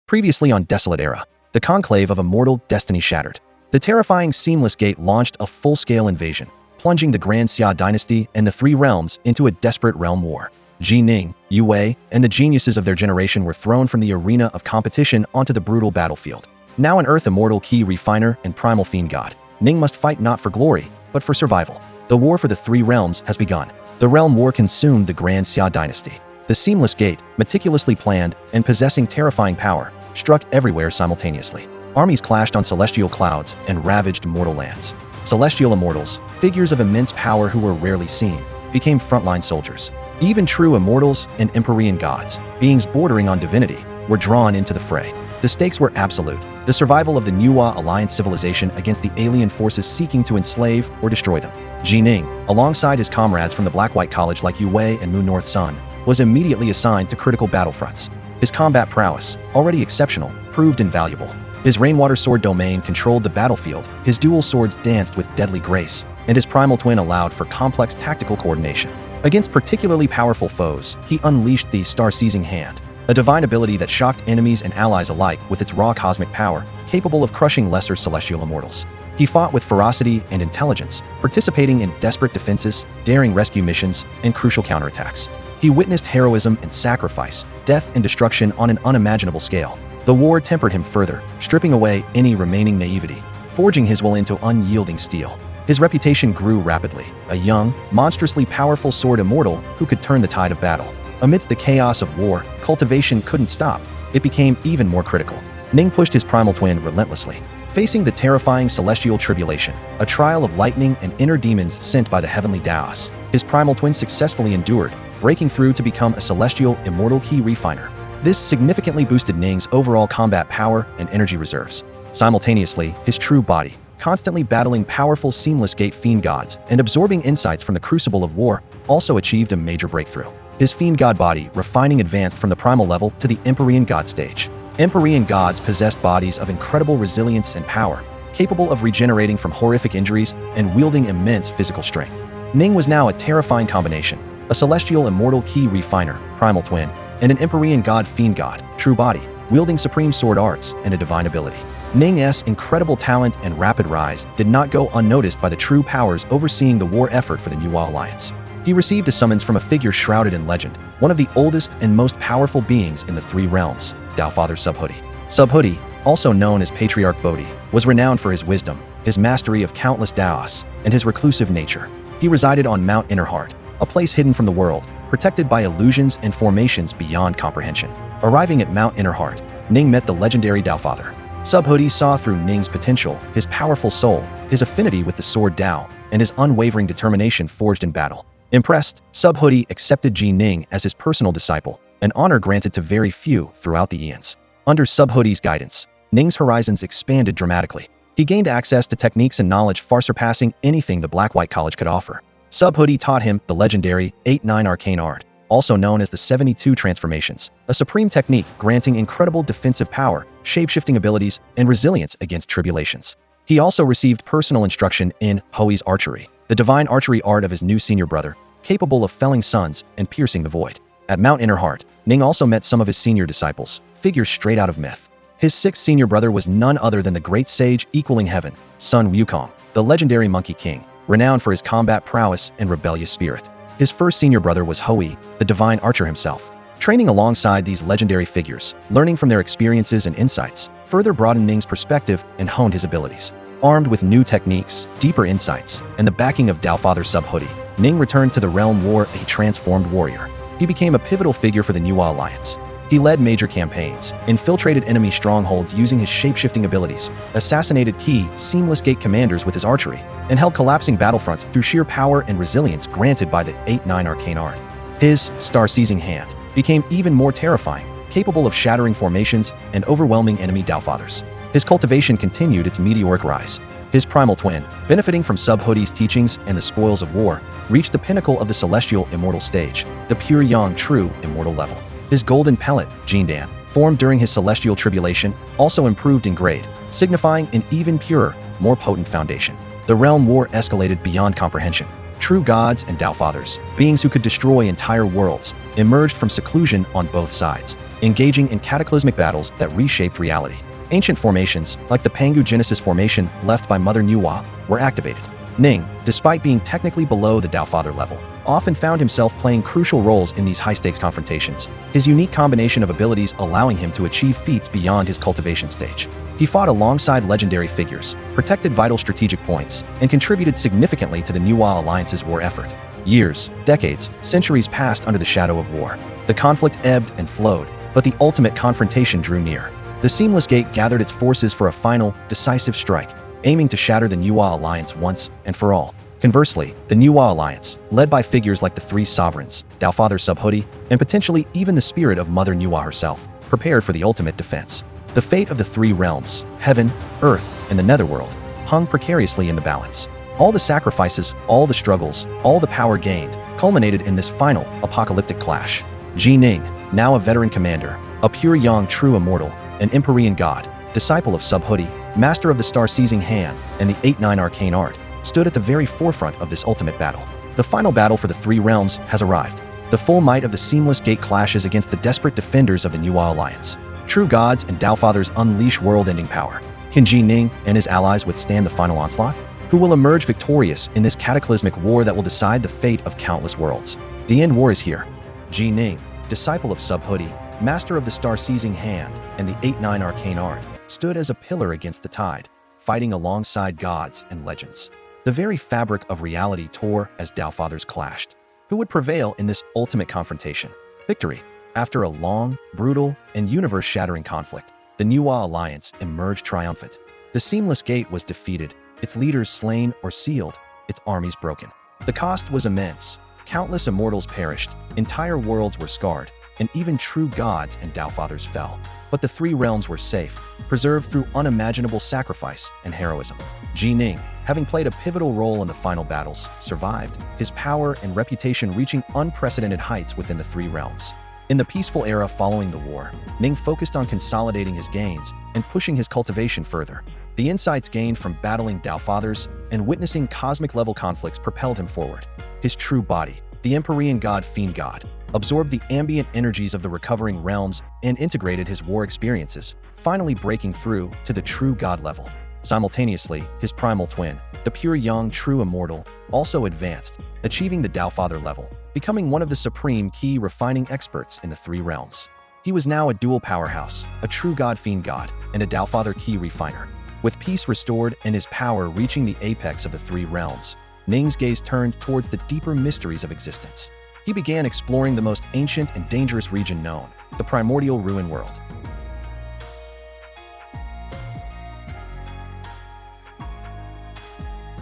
Previously on Desolate Era, the conclave of immortal destiny shattered. The terrifying Seamless Gate launched a full-scale invasion, plunging the Grand Xia dynasty and the Three Realms into a desperate realm war. Ji Ning, Yu Wei, and the geniuses of their generation were thrown from the arena of competition onto the brutal battlefield. Now an Earth Immortal Key Refiner and Primal Fiend God, Ning must fight not for glory, but for survival. The war for the Three Realms has begun. The realm war consumed the Grand Xia dynasty. The Seamless Gate, meticulously planned and possessing terrifying power, struck everywhere simultaneously. Armies clashed on celestial clouds and ravaged mortal lands. Celestial immortals, figures of immense power who were rarely seen, became frontline soldiers. Even true immortals and Empyrean gods, beings bordering on divinity, were drawn into the fray. The stakes were absolute, the survival of the Nuwa Alliance civilization against the alien forces seeking to enslave or destroy them. Ji Ning, alongside his comrades from the Black-White College like Yu Wei and Moon North Sun, was immediately assigned to critical battlefronts. His combat prowess, already exceptional, proved invaluable. His Rainwater Sword domain controlled the battlefield, his dual swords danced with deadly grace, and his primal twin allowed for complex tactical coordination. Against particularly powerful foes, he unleashed the Star-Seizing Hand, a divine ability that shocked enemies and allies alike with its raw cosmic power, capable of crushing lesser celestial immortals. He fought with ferocity and intelligence, participating in desperate defenses, daring rescue missions, and crucial counterattacks. He witnessed heroism and sacrifice, death and destruction on an unimaginable scale. The war tempered him further, stripping away any remaining naivety, forging his will into unyielding steel. His reputation grew rapidly, a young, monstrously powerful sword immortal who could turn the tide of battle. Amidst the chaos of war, cultivation couldn't stop. It became even more critical. Ning pushed his primal twin relentlessly, facing the terrifying celestial tribulation, a trial of lightning and inner demons sent by the heavenly Daos. His primal twin successfully endured, breaking through to become a celestial immortal key refiner. This significantly boosted Ning's overall combat power and energy reserves. Simultaneously, his true body, constantly battling powerful Seamless Gate fiend gods and absorbing insights from the crucible of war, also achieved a major breakthrough. His fiend god body refining advanced from the primal level to the Empyrean god stage. Empyrean gods possessed bodies of incredible resilience and power, capable of regenerating from horrific injuries and wielding immense physical strength. Ning was now a terrifying combination, a celestial immortal key refiner, primal twin, and an Empyrean god fiend god, true body, wielding supreme sword arts and a divine ability. Ning's incredible talent and rapid rise did not go unnoticed by the true powers overseeing the war effort for the Nuwa Alliance. He received a summons from a figure shrouded in legend, one of the oldest and most powerful beings in the Three Realms, Dao Father Subhuti. Subhuti, also known as Patriarch Bodhi, was renowned for his wisdom, his mastery of countless Daos, and his reclusive nature. He resided on Mount Innerheart, a place hidden from the world, protected by illusions and formations beyond comprehension. Arriving at Mount Innerheart, Ning met the legendary Dao Father. Subhuti saw through Ning's potential, his powerful soul, his affinity with the Sword Dao, and his unwavering determination forged in battle. Impressed, Subhuti accepted Ji Ning as his personal disciple, an honor granted to very few throughout the eons. Under Subhuti's guidance, Ning's horizons expanded dramatically. He gained access to techniques and knowledge far surpassing anything the Black-White College could offer. Subhuti taught him the legendary 8-9 arcane art, also known as the 72 transformations, a supreme technique granting incredible defensive power, shape-shifting abilities, and resilience against tribulations. He also received personal instruction in Hoi's archery, the divine archery art of his new senior brother, capable of felling suns and piercing the void. At Mount Innerheart, Ning also met some of his senior disciples, figures straight out of myth. His sixth senior brother was none other than the great sage equaling heaven, Sun Wukong, the legendary Monkey King, renowned for his combat prowess and rebellious spirit. His first senior brother was Hoi, the divine archer himself. Training alongside these legendary figures, learning from their experiences and insights, further broadened Ning's perspective and honed his abilities. Armed with new techniques, deeper insights, and the backing of Dao Father Subhuti, Ning returned to the realm war a transformed warrior. He became a pivotal figure for the Nuwa Alliance. He led major campaigns, infiltrated enemy strongholds using his shape-shifting abilities, assassinated key Seamless Gate commanders with his archery, and held collapsing battlefronts through sheer power and resilience granted by the 8-9 arcane art. His Star-Seizing Hand became even more terrifying, capable of shattering formations and overwhelming enemy Dao Fathers. His cultivation continued its meteoric rise. His primal twin, benefiting from Subhuti's teachings and the spoils of war, reached the pinnacle of the celestial immortal stage, the pure yang true immortal level. His golden pellet, Jindan, formed during his celestial tribulation, also improved in grade, signifying an even purer, more potent foundation. The realm war escalated beyond comprehension. True gods and Dao fathers, beings who could destroy entire worlds, emerged from seclusion on both sides, engaging in cataclysmic battles that reshaped reality. Ancient formations, like the Pangu Genesis formation left by Mother Nuwa, were activated. Ning, despite being technically below the Dao Father level, often found himself playing crucial roles in these high-stakes confrontations, his unique combination of abilities allowing him to achieve feats beyond his cultivation stage. He fought alongside legendary figures, protected vital strategic points, and contributed significantly to the Nuwa Alliance's war effort. Years, decades, centuries passed under the shadow of war. The conflict ebbed and flowed, but the ultimate confrontation drew near. The Seamless Gate gathered its forces for a final, decisive strike, aiming to shatter the Nuwa Alliance once and for all. Conversely, the Nuwa Alliance, led by figures like the Three Sovereigns, Dao Father Subhuti, and potentially even the spirit of Mother Nuwa herself, prepared for the ultimate defense. The fate of the three realms, heaven, earth, and the netherworld, hung precariously in the balance. All the sacrifices, all the struggles, all the power gained, culminated in this final, apocalyptic clash. Ji Ning, now a veteran commander, a pure young true immortal, an Empyrean god, disciple of Subhuti, master of the star-seizing hand, and the 8-9 arcane art, stood at the very forefront of this ultimate battle. The final battle for the three realms has arrived. The full might of the Seamless Gate clashes against the desperate defenders of the Nuwa Alliance. True gods and Dao fathers unleash world-ending power. Can Ji Ning and his allies withstand the final onslaught? Who will emerge victorious in this cataclysmic war that will decide the fate of countless worlds? The end war is here. Ji Ning, disciple of Subhuti, master of the star-seizing hand, and the 8-9 arcane art, stood as a pillar against the tide, fighting alongside gods and legends. The very fabric of reality tore as Dao fathers clashed. Who would prevail in this ultimate confrontation? Victory. After a long, brutal, and universe-shattering conflict, the Nuwa Alliance emerged triumphant. The Seamless Gate was defeated, its leaders slain or sealed, its armies broken. The cost was immense. Countless immortals perished, entire worlds were scarred, and even true gods and Dao fathers fell. But the three realms were safe, preserved through unimaginable sacrifice and heroism. Ji Ning, having played a pivotal role in the final battles, survived, his power and reputation reaching unprecedented heights within the three realms. In the peaceful era following the war, Ning focused on consolidating his gains and pushing his cultivation further. The insights gained from battling Dao fathers and witnessing cosmic-level conflicts propelled him forward. His true body, the Empyrean god Fiend God, absorbed the ambient energies of the recovering realms and integrated his war experiences, finally breaking through to the true god level. Simultaneously, his primal twin, the pure young true immortal, also advanced, achieving the Dao Father level, becoming one of the supreme key refining experts in the three realms. He was now a dual powerhouse, a true god Fiend God, and a Dao Father key refiner. With peace restored and his power reaching the apex of the three realms, Ning's gaze turned towards the deeper mysteries of existence. He began exploring the most ancient and dangerous region known, the primordial ruin world.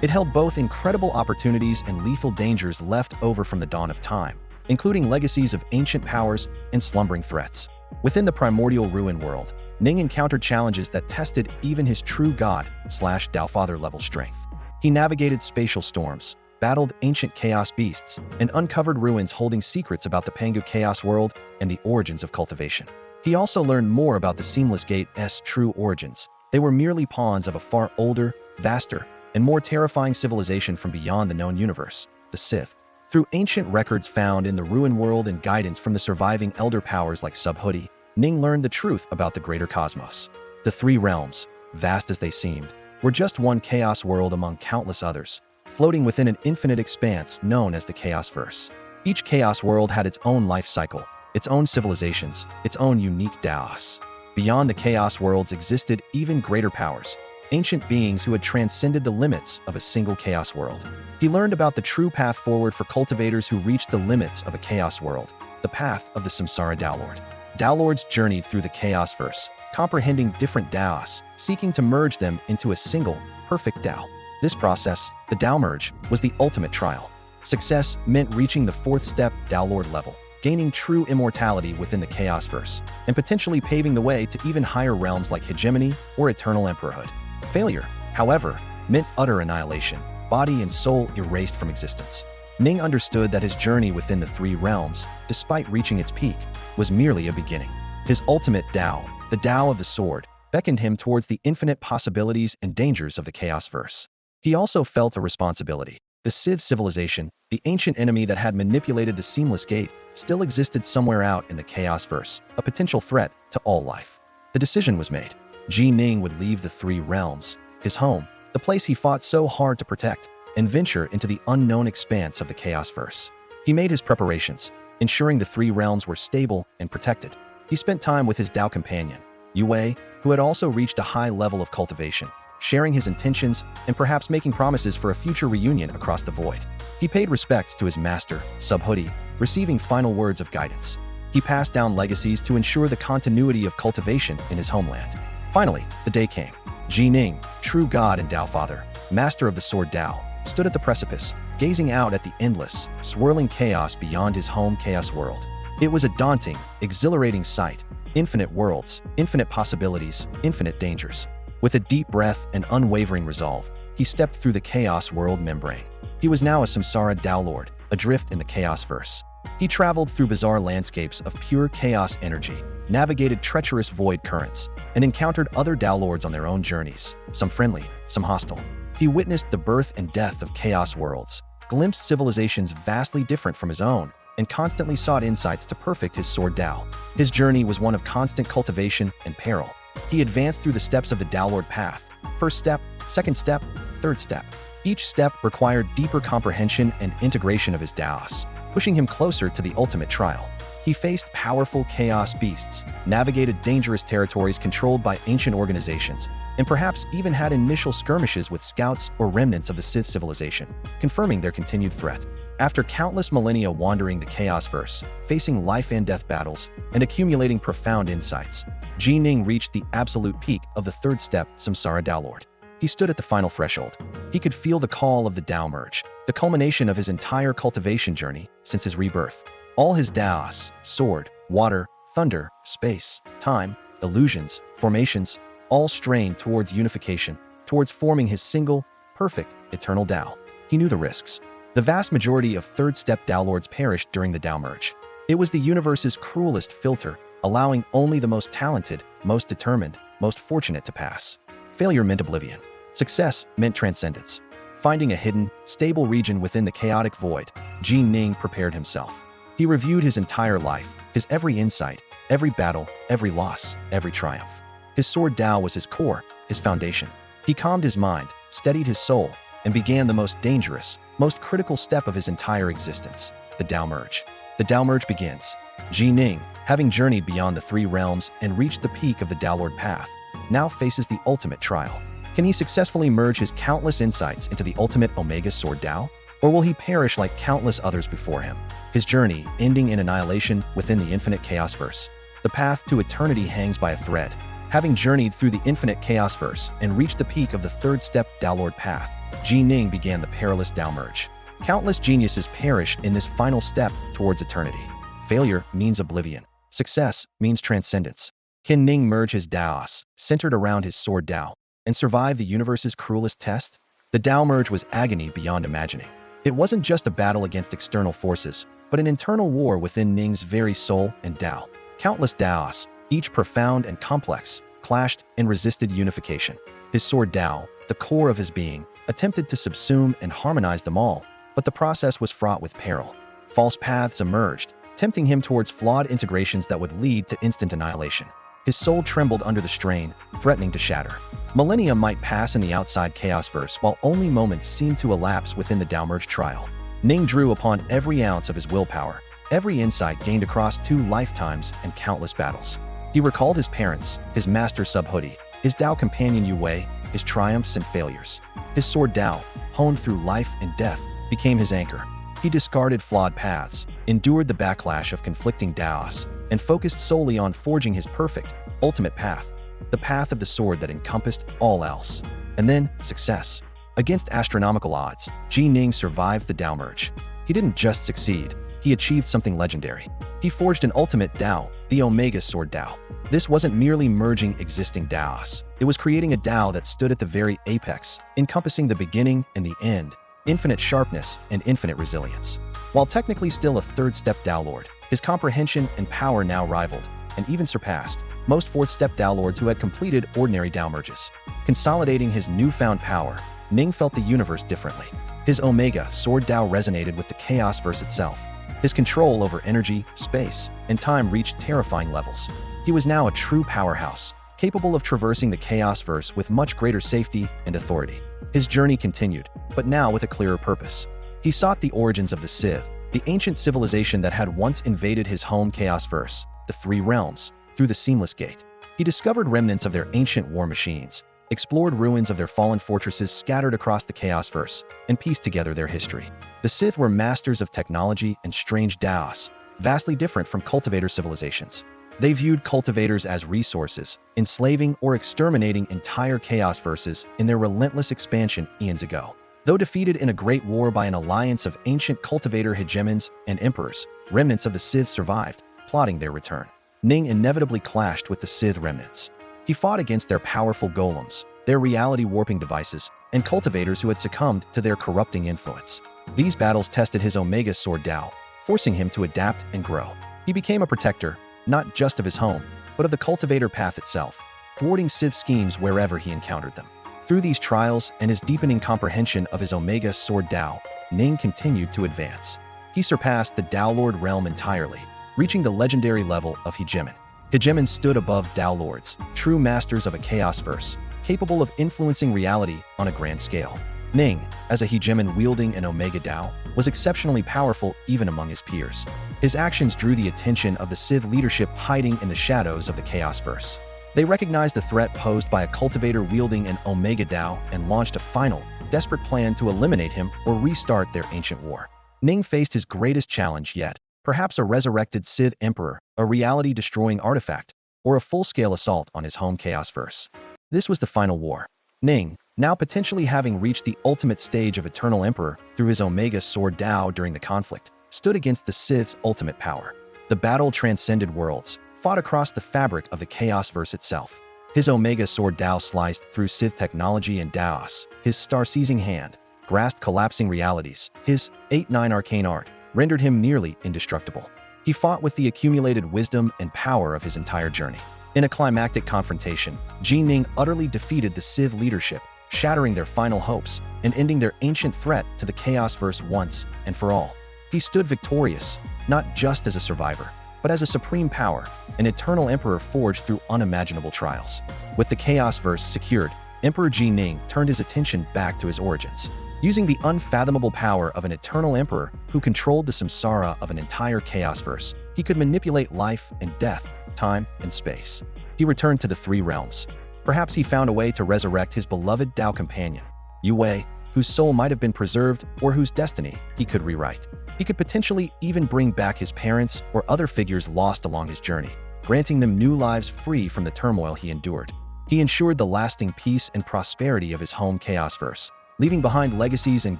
It held both incredible opportunities and lethal dangers left over from the dawn of time, including legacies of ancient powers and slumbering threats. Within the primordial ruin world, Ning encountered challenges that tested even his true god/Dao Father level strength. He navigated spatial storms, battled ancient chaos beasts, and uncovered ruins holding secrets about the Pangu chaos world and the origins of cultivation. He also learned more about the Seamless Gate's true origins. They were merely pawns of a far older, vaster, and more terrifying civilization from beyond the known universe, the Sith. Through ancient records found in the ruin world and guidance from the surviving elder powers like Subhuti, Ning learned the truth about the greater cosmos. The three realms, vast as they seemed, were just one chaos world among countless others, floating within an infinite expanse known as the Chaosverse. Each chaos world had its own life cycle, its own civilizations, its own unique Daos. Beyond the chaos worlds existed even greater powers, ancient beings who had transcended the limits of a single chaos world. He learned about the true path forward for cultivators who reached the limits of a chaos world, the path of the Samsara Daolord. Daolords journeyed through the Chaosverse, comprehending different Daos, seeking to merge them into a single, perfect Dao. This process, the Daomerge, was the ultimate trial. Success meant reaching the fourth step Daolord level, gaining true immortality within the Chaosverse, and potentially paving the way to even higher realms like hegemony or eternal emperorhood. Failure, however, meant utter annihilation, body and soul erased from existence. Ning understood that his journey within the three realms, despite reaching its peak, was merely a beginning. His ultimate Dao, the Dao of the Sword, beckoned him towards the infinite possibilities and dangers of the Chaosverse. He also felt a responsibility. The Sith civilization, the ancient enemy that had manipulated the Seamless Gate, still existed somewhere out in the Chaosverse, a potential threat to all life. The decision was made. Ji Ning would leave the Three Realms, his home, the place he fought so hard to protect, and venture into the unknown expanse of the Chaosverse. He made his preparations, ensuring the Three Realms were stable and protected. He spent time with his Dao companion, Yue, who had also reached a high level of cultivation, sharing his intentions and perhaps making promises for a future reunion across the void. He paid respects to his master, Subhuti, receiving final words of guidance. He passed down legacies to ensure the continuity of cultivation in his homeland. Finally, the day came. Ji Ning, true god and Dao father, master of the Sword Dao, stood at the precipice, gazing out at the endless, swirling chaos beyond his home chaos world. It was a daunting, exhilarating sight. Infinite worlds, infinite possibilities, infinite dangers. With a deep breath and unwavering resolve, he stepped through the chaos world membrane. He was now a Samsara Dao Lord, adrift in the Chaosverse. He traveled through bizarre landscapes of pure chaos energy, navigated treacherous void currents, and encountered other Dao Lords on their own journeys, some friendly, some hostile. He witnessed the birth and death of chaos worlds, glimpsed civilizations vastly different from his own, and constantly sought insights to perfect his Sword Dao. His journey was one of constant cultivation and peril. He advanced through the steps of the Dao Lord path. First step, second step, third step. Each step required deeper comprehension and integration of his Daos, pushing him closer to the ultimate trial. He faced powerful chaos beasts, navigated dangerous territories controlled by ancient organizations, and perhaps even had initial skirmishes with scouts or remnants of the Sith civilization, confirming their continued threat. After countless millennia wandering the Chaosverse, facing life and death battles, and accumulating profound insights, Ji Ning reached the absolute peak of the third step, Samsara Dao Lord. He stood at the final threshold. He could feel the call of the Daomerge, the culmination of his entire cultivation journey since his rebirth. All his Daos, sword, water, thunder, space, time, illusions, formations, all strained towards unification, towards forming his single, perfect, eternal Dao. He knew the risks. The vast majority of third-step Dao Lords perished during the Daomerge. It was the universe's cruelest filter, allowing only the most talented, most determined, most fortunate to pass. Failure meant oblivion. Success meant transcendence. Finding a hidden, stable region within the chaotic void, Ji Ning prepared himself. He reviewed his entire life, his every insight, every battle, every loss, every triumph. His Sword Dao was his core, his foundation. He calmed his mind, steadied his soul, and began the most dangerous, most critical step of his entire existence, the Daomerge. The Daomerge begins. Ji Ning, having journeyed beyond the Three Realms and reached the peak of the Dao Lord path, now faces the ultimate trial. Can he successfully merge his countless insights into the ultimate Omega Sword Dao? Or will he perish like countless others before him, his journey ending in annihilation within the infinite Chaosverse? The path to eternity hangs by a thread. Having journeyed through the infinite Chaosverse and reached the peak of the third step Dao Lord path, Ji Ning began the perilous Daomerge. Countless geniuses perished in this final step towards eternity. Failure means oblivion. Success means transcendence. Can Ning merge his Daos, centered around his Sword Dao, and survive the universe's cruelest test? The Daomerge was agony beyond imagining. It wasn't just a battle against external forces, but an internal war within Ning's very soul and Dao. Countless Daos, each profound and complex, clashed and resisted unification. His Sword Dao, the core of his being, attempted to subsume and harmonize them all, but the process was fraught with peril. False paths emerged, tempting him towards flawed integrations that would lead to instant annihilation. His soul trembled under the strain, threatening to shatter. Millennia might pass in the outside Chaosverse while only moments seemed to elapse within the Daomerge trial. Ning drew upon every ounce of his willpower, every insight gained across 2 lifetimes and countless battles. He recalled his parents, his master Subhuti, his Dao companion Yue, his triumphs and failures. His Sword Dao, honed through life and death, became his anchor. He discarded flawed paths, endured the backlash of conflicting Daos, and focused solely on forging his perfect, ultimate path, the path of the sword that encompassed all else. And then, success. Against astronomical odds, Ji Ning survived the Daomerge. He didn't just succeed, he achieved something legendary. He forged an ultimate Dao, the Omega Sword Dao. This wasn't merely merging existing Daos. It was creating a Dao that stood at the very apex, encompassing the beginning and the end, infinite sharpness and infinite resilience. While technically still a third-step Dao Lord, his comprehension and power now rivaled, and even surpassed, most fourth-step Dao Lords who had completed ordinary Daomerges. Consolidating his newfound power, Ning felt the universe differently. His Omega Sword Dao resonated with the Chaosverse itself. His control over energy, space, and time reached terrifying levels. He was now a true powerhouse, capable of traversing the Chaosverse with much greater safety and authority. His journey continued, but now with a clearer purpose. He sought the origins of the Sith, the ancient civilization that had once invaded his home Chaosverse, the Three Realms, through the Seamless Gate. He discovered remnants of their ancient war machines, explored ruins of their fallen fortresses scattered across the Chaosverse, and pieced together their history. The Sith were masters of technology and strange Daos, vastly different from cultivator civilizations. They viewed cultivators as resources, enslaving or exterminating entire Chaosverses in their relentless expansion eons ago. Though defeated in a great war by an alliance of ancient cultivator hegemons and emperors, remnants of the Sith survived, plotting their return. Ning inevitably clashed with the Sith remnants. He fought against their powerful golems, their reality-warping devices, and cultivators who had succumbed to their corrupting influence. These battles tested his Omega Sword Dao, forcing him to adapt and grow. He became a protector, not just of his home, but of the cultivator path itself, thwarting Sith schemes wherever he encountered them. Through these trials and his deepening comprehension of his Omega Sword Dao, Ning continued to advance. He surpassed the Dao Lord realm entirely, reaching the legendary level of Hegemon. Hegemons stood above Dao Lords, true masters of a Chaosverse, capable of influencing reality on a grand scale. Ning, as a Hegemon wielding an Omega Dao, was exceptionally powerful even among his peers. His actions drew the attention of the Sith leadership hiding in the shadows of the Chaosverse. They recognized the threat posed by a cultivator wielding an Omega Dao and launched a final, desperate plan to eliminate him or restart their ancient war. Ning faced his greatest challenge yet, perhaps a resurrected Sith Emperor, a reality-destroying artifact, or a full-scale assault on his home Chaosverse. This was the final war. Ning, now potentially having reached the ultimate stage of Eternal Emperor through his Omega Sword Dao during the conflict, stood against the Sith's ultimate power. The battle transcended worlds, fought across the fabric of the Chaosverse itself. His Omega Sword Dao sliced through Sith technology and Daos. His star-seizing hand grasped collapsing realities. His 8-9 arcane art rendered him nearly indestructible. He fought with the accumulated wisdom and power of his entire journey. In a climactic confrontation, Ji Ning utterly defeated the Sith leadership, shattering their final hopes and ending their ancient threat to the Chaosverse once and for all. He stood victorious, not just as a survivor, but as a supreme power, an eternal emperor forged through unimaginable trials. With the Chaosverse secured, Emperor Ji Ning turned his attention back to his origins. Using the unfathomable power of an eternal emperor who controlled the samsara of an entire Chaosverse, he could manipulate life and death, time and space. He returned to the Three Realms. Perhaps he found a way to resurrect his beloved Dao companion, Yue, whose soul might have been preserved or whose destiny he could rewrite. He could potentially even bring back his parents or other figures lost along his journey, granting them new lives free from the turmoil he endured. He ensured the lasting peace and prosperity of his home Chaosverse, leaving behind legacies and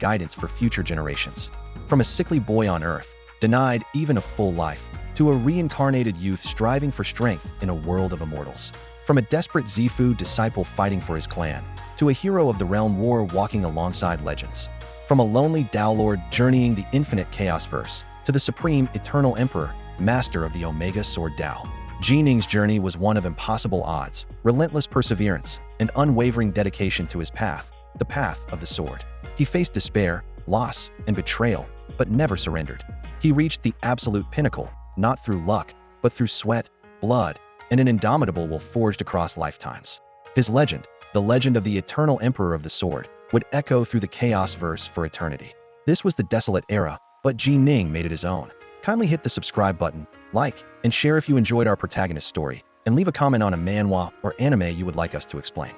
guidance for future generations. From a sickly boy on Earth, denied even a full life, to a reincarnated youth striving for strength in a world of immortals. From a desperate Zifu disciple fighting for his clan, to a hero of the realm war walking alongside legends. From a lonely Dao Lord journeying the infinite Chaosverse, to the supreme eternal emperor, master of the Omega Sword Dao. Ji Ning's journey was one of impossible odds, relentless perseverance, and unwavering dedication to his path, the path of the sword. He faced despair, loss, and betrayal, but never surrendered. He reached the absolute pinnacle, not through luck, but through sweat, blood, and an indomitable will forged across lifetimes. His legend, the legend of the eternal emperor of the sword, would echo through the Chaosverse for eternity. This was the Desolate Era, but Ji Ning made it his own. Kindly hit the subscribe button, like, and share if you enjoyed our protagonist's story, and leave a comment on a manhwa or anime you would like us to explain.